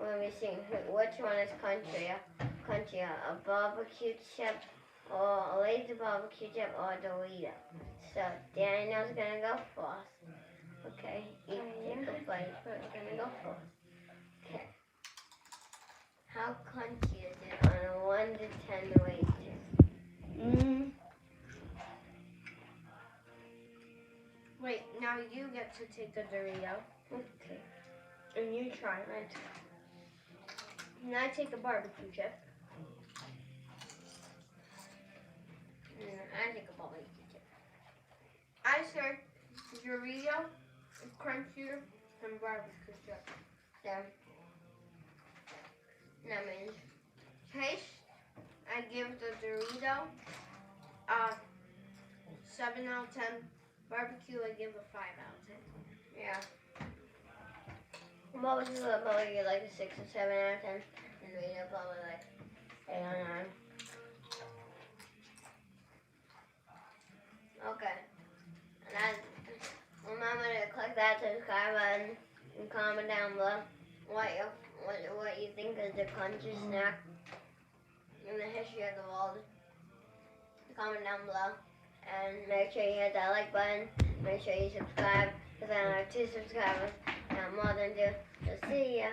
Let me see. Which one is country? Country, a barbecue chip, or a lazy barbecue chip, or a Dorito. So Daniel's gonna go first. Okay, take a bite. We're gonna go first. Okay. How crunchy is it on a 1 to 10 rating? Wait, now you get to take a Dorito. Okay. And you try it. And I take a barbecue chip. I take a barbecue chip. I say Dorito is crunchier than barbecue chip. Yeah. That means Taste, I give the Dorito a 7 out of 10. Barbecue, I give a 5 out of 10. yeah. Barbecue will probably get like a 6 or 7 out of 10. And Dorito probably like 8 or 9. Okay. And then remember to click that subscribe button and comment down below what you think is the country snack in the history of the world. Comment down below. And make sure you hit that like button. Make sure you subscribe because I have 2 subscribers. Not more than 2. So see ya.